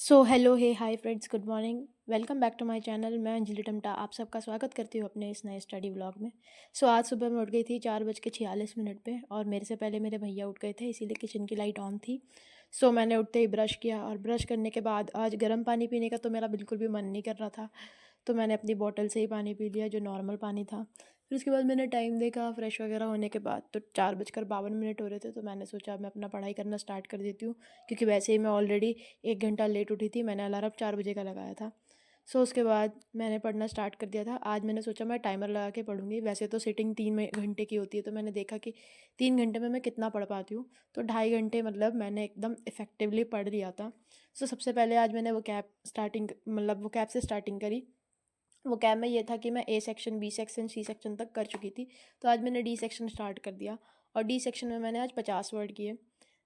So hello hey hi friends, good morning. Welcome back to my channel. मैं अंजलि टमटा आप सबका स्वागत करती हूँ अपने इस नए स्टडी व्लॉग में। आज सुबह मैं उठ गई थी 4:46 पे, और मेरे से पहले मेरे भैया उठ गए थे, इसीलिए किचन की लाइट ऑन थी। मैंने उठते ही ब्रश किया, और ब्रश करने के बाद आज गर्म पानी पीने का तो मेरा बिल्कुल भी मन नहीं कर रहा था। तो मैंने अपनी बॉटल से ही पानी पी लिया, जो नॉर्मल पानी था। फिर उसके बाद मैंने टाइम देखा, फ्रेश वगैरह होने के बाद तो 4:52 हो रहे थे। तो मैंने सोचा मैं अपना पढ़ाई करना स्टार्ट कर देती हूँ, क्योंकि वैसे ही मैं ऑलरेडी 1 घंटा लेट उठी थी। मैंने अलार्म 4 बजे का लगाया था। उसके बाद मैंने पढ़ना स्टार्ट कर दिया था। आज मैंने सोचा मैं टाइमर लगा के पढ़ूंगी। वैसे तो सिटिंग 3 घंटे की होती है, तो मैंने देखा कि 3 घंटे में मैं कितना पढ़ पाती हूँ। तो 2.5 घंटे मतलब मैंने एकदम इफेक्टिवली पढ़ लिया था। सबसे पहले आज मैंने वो कैब स्टार्टिंग मतलब वो कैब से स्टार्टिंग करी। वो कैब में ये था कि मैं A section, B section, C section तक कर चुकी थी। तो आज मैंने डी सेक्शन स्टार्ट कर दिया, और डी सेक्शन में मैंने आज 50 वर्ड किए।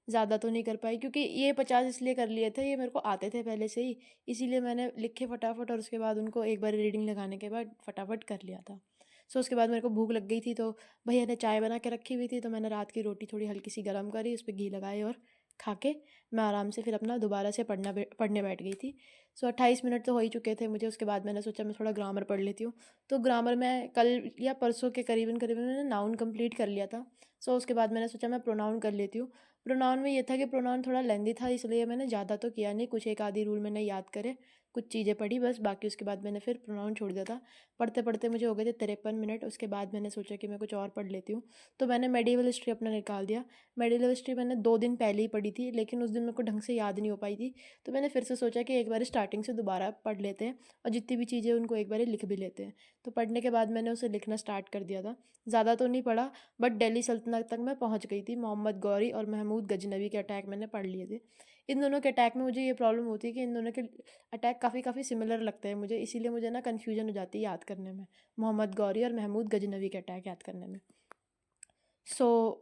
ज़्यादा तो नहीं कर पाई, क्योंकि ये 50 इसलिए कर लिए थे, ये मेरे को आते थे पहले से ही। इसीलिए मैंने लिखे फटाफट, और उसके बाद उनको एक बार रीडिंग लगाने के बाद फटाफट कर लिया था। उसके बाद मेरे को भूख लग गई थी, तो भैया ने चाय बना के रखी हुई थी, तो मैंने रात की रोटी थोड़ी हल्की सी गर्म करी, उस पर घी लगाए, और खा के मैं आराम से फिर अपना दोबारा से पढ़ने बैठ गई थी। 28 मिनट तो हो ही चुके थे मुझे। उसके बाद मैंने सोचा मैं थोड़ा ग्रामर पढ़ लेती हूँ। तो ग्रामर में कल या परसों के करीबन करीबन मैंने नाउन कंप्लीट कर लिया था। उसके बाद मैंने सोचा मैं प्रोनाउन कर लेती हूँ। प्रोनाउन में ये था कि प्रोनाउन थोड़ा लेंदी था, इसलिए मैंने ज़्यादा तो किया नहीं, कुछ एक आधी रूल मैंने याद करे, कुछ चीज़ें पढ़ी बस। बाकी उसके बाद मैंने फिर प्रोनाउन छोड़ दिया था। पढ़ते पढ़ते मुझे हो गए थे 53 मिनट। उसके बाद मैंने सोचा कि मैं कुछ और पढ़ लेती हूँ। तो मैंने मेडिवल हिस्ट्री अपना निकाल दिया। मेडिवल हिस्ट्री मैंने 2 दिन पहले ही पढ़ी थी, लेकिन उस दिन मेरे को ढंग से याद नहीं हो पाई थी। तो मैंने फिर से सोचा कि एक बार स्टार्टिंग से दोबारा पढ़ लेते हैं, और जितनी भी चीज़ें उनको एक बार लिख भी लेते हैं। तो पढ़ने के बाद मैंने उसे लिखना स्टार्ट कर दिया था। ज़्यादा तो नहीं पढ़ा, बट दिल्ली सल्तनत तक मैं पहुंच गई थी। मोहम्मद गौरी और महमूद गजनवी के अटैक मैंने पढ़ लिए थे। इन दोनों के अटैक में मुझे ये प्रॉब्लम होती है कि इन दोनों के अटैक काफ़ी काफ़ी सिमिलर लगते हैं मुझे, इसीलिए मुझे ना कन्फ्यूजन हो जाती है याद करने में, मोहम्मद गौरी और महमूद गजनवी के अटैक याद करने में।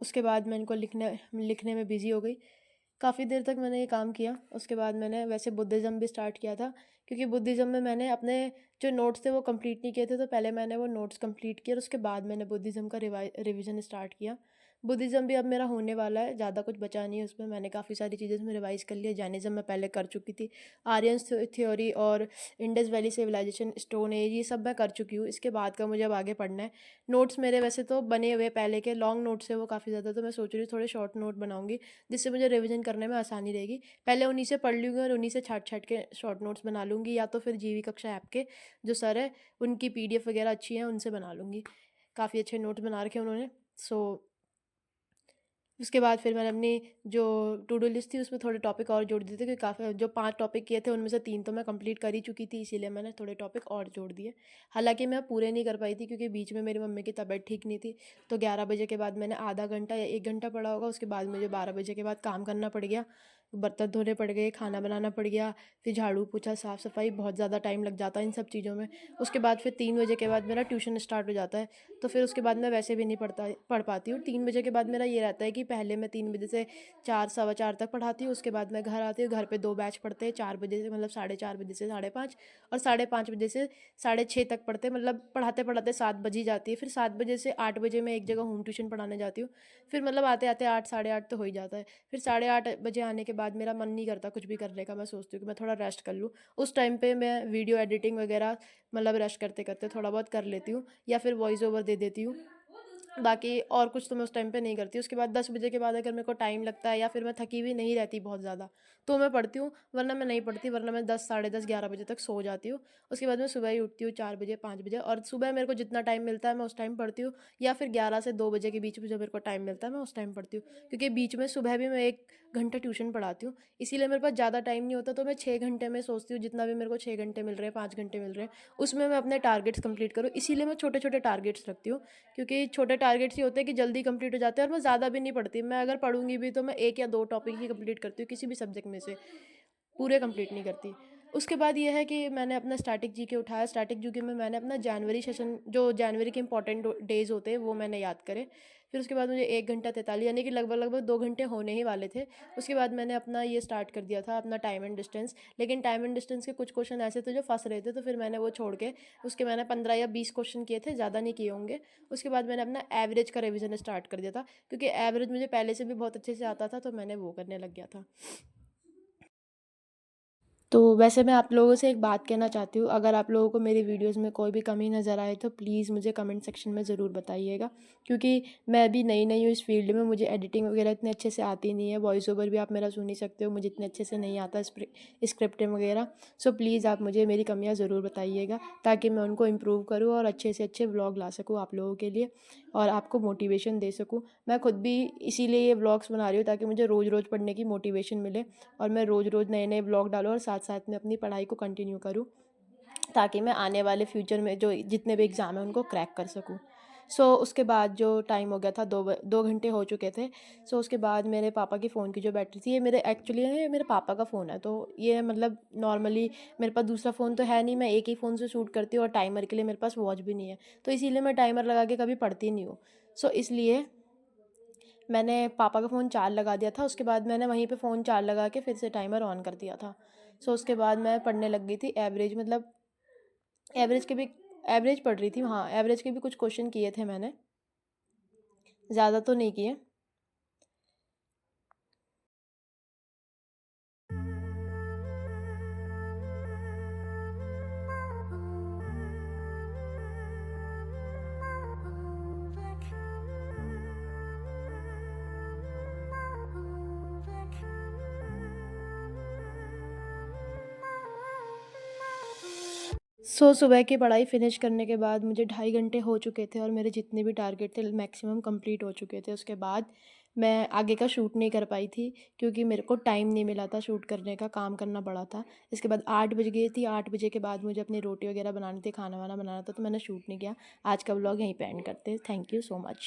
उसके बाद मैं इनको लिखने लिखने में बिज़ी हो गई। काफ़ी देर तक मैंने ये काम किया। उसके बाद मैंने वैसे बुद्धिज़्म भी स्टार्ट किया था, क्योंकि बुद्धिज़्म में मैंने अपने जो नोट्स थे वो कंप्लीट नहीं किए थे। तो पहले मैंने वो नोट्स कंप्लीट किए, और उसके बाद मैंने बुद्धिज़्म का रिवीजन स्टार्ट किया। बुद्धिज़्म भी अब मेरा होने वाला है, ज़्यादा कुछ बचा नहीं है उसमें। मैंने काफ़ी सारी चीज़ें उसमें रिवाइज़ कर लिया। जैनिज़्म मैं पहले कर चुकी थी। आर्यन थ्योरी और Indus Valley civilisation, stone age, ये सब मैं कर चुकी हूँ। इसके बाद का मुझे अब आगे पढ़ना है। नोट्स मेरे वैसे तो बने हुए पहले के, लॉन्ग नोट्स है वो काफ़ी ज़्यादा। तो मैं सोच रही हूँ थोड़े शॉर्ट नोट बनाऊंगी, जिससे मुझे रिवीजन करने में आसानी रहेगी। पहले उन्हीं से पढ़ लूँगी, और उन्हीं से छाट छाट के शॉर्ट नोट्स बना लूँगी, या तो फिर जीवी कक्षा ऐप के जो सर है उनकी पीडीएफ वगैरह अच्छी है, उनसे बना लूँगी। काफ़ी अच्छे नोट्स बना रखे हैं उन्होंने। उसके बाद फिर मैंने अपनी जो टू डू लिस्ट थी उसमें थोड़े टॉपिक और जोड़ दिए थे, क्योंकि काफ़ी जो 5 टॉपिक किए थे उनमें से 3 तो मैं कंप्लीट कर ही चुकी थी, इसीलिए मैंने थोड़े टॉपिक और जोड़ दिए। हालांकि मैं पूरे नहीं कर पाई थी, क्योंकि बीच में मेरी मम्मी की तबीयत ठीक नहीं थी। तो 11 बजे के बाद मैंने आधा घंटा या 1 घंटा पढ़ा होगा। उसके बाद मुझे 12 बजे के बाद काम करना पड़ गया, बर्तन धोने पड़ गए, खाना बनाना पड़ गया, फिर झाड़ू पोछा साफ़ सफाई, बहुत ज़्यादा टाइम लग जाता है इन सब चीज़ों में। उसके बाद फिर 3 बजे के बाद मेरा ट्यूशन स्टार्ट हो जाता है। तो फिर उसके बाद मैं वैसे भी नहीं पढ़ पाती हूँ। 3 बजे के बाद मेरा ये रहता है कि पहले मैं 3 बजे से 4 सवा 4 तक पढ़ाती हूँ। उसके बाद मैं घर आती हूँ, घर पे 2 बैच पढ़ते हैं, 4 बजे से मतलब 4:30 बजे से 5:30, और 5:30 बजे से 6:30 तक पढ़ते हैं। मतलब पढ़ाते पढ़ाते 7 बज ही जाती है। फिर 7 बजे से 8 बजे मैं एक जगह होम ट्यूशन पढ़ाने जाती हूँ। फिर मतलब आते आते 8 साढ़े 8 तो हो ही जाता है। फिर 8:30 बजे आने के बाद मेरा मन नहीं करता कुछ भी करने का। मैं सोचती हूँ कि मैं थोड़ा रेस्ट कर लूँ। उस टाइम पे मैं वीडियो एडिटिंग वगैरह मतलब रेस्ट करते करते थोड़ा बहुत कर लेती हूँ, या फिर वॉइस ओवर दे देती हूँ। बाकी और कुछ तो मैं उस टाइम पे नहीं करती। उसके बाद 10 बजे के बाद अगर मेरे को टाइम लगता है, या फिर मैं थकी हुई नहीं रहती बहुत ज़्यादा, तो मैं पढ़ती हूँ, वरना मैं नहीं पढ़ती। वरना मैं 10 साढ़े 10 11 बजे तक सो जाती हूँ। उसके बाद मैं सुबह ही उठती हूँ 4 बजे 5 बजे, और सुबह मेरे को जितना टाइम मिलता है मैं उस टाइम पढ़ती हूँ, या फिर 11 से 2 बजे के बीच में जो मेरे को टाइम मिलता है मैं उस टाइम पढ़ती हूँ। क्योंकि बीच में सुबह भी मैं 1 घंटा ट्यूशन पढ़ाती हूँ, इसीलिए मेरे पास ज़्यादा टाइम नहीं होता। तो मैं 6 घंटे में सोचती हूँ, जितना भी मेरे को 6 घंटे मिल रहे हैं, 5 घंटे मिल रहे हैं, उसमें मैं अपने टारगेट्स कंप्लीट करूँ। इसीलिए मैं छोटे छोटे टारगेट्स रखती हूँ, क्योंकि छोटे टारगेट्स ही होते हैं कि जल्दी कंप्लीट हो जाते हैं। और मैं ज़्यादा भी नहीं पढ़ती। मैं अगर पढ़ूंगी भी तो मैं 1 या 2 टॉपिक ही कंप्लीट करती हूँ किसी भी सब्जेक्ट में से, पूरे कंप्लीट नहीं करती। उसके बाद ये है कि मैंने अपना स्टैटिक जीके उठाया। स्टैटिक जीके में मैंने अपना जनवरी सेशन, जो जनवरी के इंपॉर्टेंट डेज होते हैं वो मैंने याद करे। फिर उसके बाद मुझे 1 घंटा 43 यानी कि लगभग लगभग 2 घंटे होने ही वाले थे। उसके बाद मैंने अपना ये स्टार्ट कर दिया था अपना टाइम एंड डिस्टेंस। लेकिन टाइम एंड डिस्टेंस के कुछ क्वेश्चन ऐसे थे जो फंस रहे थे, तो फिर मैंने वो छोड़ के उसके मैंने 15 या 20 क्वेश्चन किए थे, ज़्यादा नहीं किए होंगे। उसके बाद मैंने अपना एवरेज का रिविजन स्टार्ट कर दिया था, क्योंकि एवरेज मुझे पहले से भी बहुत अच्छे से आता था, तो मैंने वो करने लग गया था। तो वैसे मैं आप लोगों से एक बात कहना चाहती हूँ, अगर आप लोगों को मेरी वीडियोस में कोई भी कमी नज़र आए तो प्लीज़ मुझे कमेंट सेक्शन में ज़रूर बताइएगा, क्योंकि मैं अभी नई हूँ इस फील्ड में, मुझे एडिटिंग वगैरह इतने अच्छे से आती नहीं है। वॉइस ओवर भी आप मेरा सुन ही सकते हो, मुझे इतने अच्छे से नहीं आता स्क्रिप्टिंग वगैरह। सो प्लीज़ आप मुझे मेरी कमियाँ ज़रूर बताइएगा, ताकि मैं उनको इम्प्रूव करूँ और अच्छे से अच्छे व्लॉग ला सकूँ आप लोगों के लिए और आपको मोटिवेशन दे सकूँ। मैं खुद भी इसीलिए ये व्लॉग्स बना रही हूँ, ताकि मुझे रोज़ रोज़ पढ़ने की मोटिवेशन मिले और मैं रोज़ रोज़ नए व्लॉग डालूँ और साथ साथ में अपनी पढ़ाई को कंटिन्यू करूँ, ताकि मैं आने वाले फ्यूचर में जो जितने भी एग्ज़ाम हैं उनको क्रैक कर सकूँ। उसके बाद जो टाइम हो गया था, 2 घंटे हो चुके थे। उसके बाद मेरे पापा की फ़ोन की जो बैटरी थी, ये मेरे एक्चुअली ये मेरे पापा का फ़ोन है, तो ये मतलब नॉर्मली मेरे पास दूसरा फ़ोन तो है नहीं, मैं एक ही फ़ोन से शूट करती हूँ और टाइमर के लिए मेरे पास वॉच भी नहीं है, तो इसीलिए मैं टाइमर लगा के कभी पढ़ती नहीं हूँ। इसलिए मैंने पापा का फ़ोन चार्ज लगा दिया था, उसके बाद मैंने वहीं पे फ़ोन चार्ज लगा के फिर से टाइमर ऑन कर दिया था। उसके बाद मैं पढ़ने लग गई थी। एवरेज मतलब एवरेज के भी एवरेज पढ़ रही थी, हाँ, एवरेज के भी कुछ क्वेश्चन किए थे मैंने, ज़्यादा तो नहीं किए। सुबह की पढ़ाई फिनिश करने के बाद मुझे 2.5 घंटे हो चुके थे और मेरे जितने भी टारगेट थे मैक्सिमम कंप्लीट हो चुके थे। उसके बाद मैं आगे का शूट नहीं कर पाई थी, क्योंकि मेरे को टाइम नहीं मिला था शूट करने का, काम करना पड़ा था। इसके बाद 8 बज गई थी, 8 बजे के बाद मुझे अपनी रोटी वगैरह बनानी थी, खाना वाना बनाना था, तो मैंने शूट नहीं किया। आज का व्लॉग यहीं पे एंड करते हैं। Thank you so much.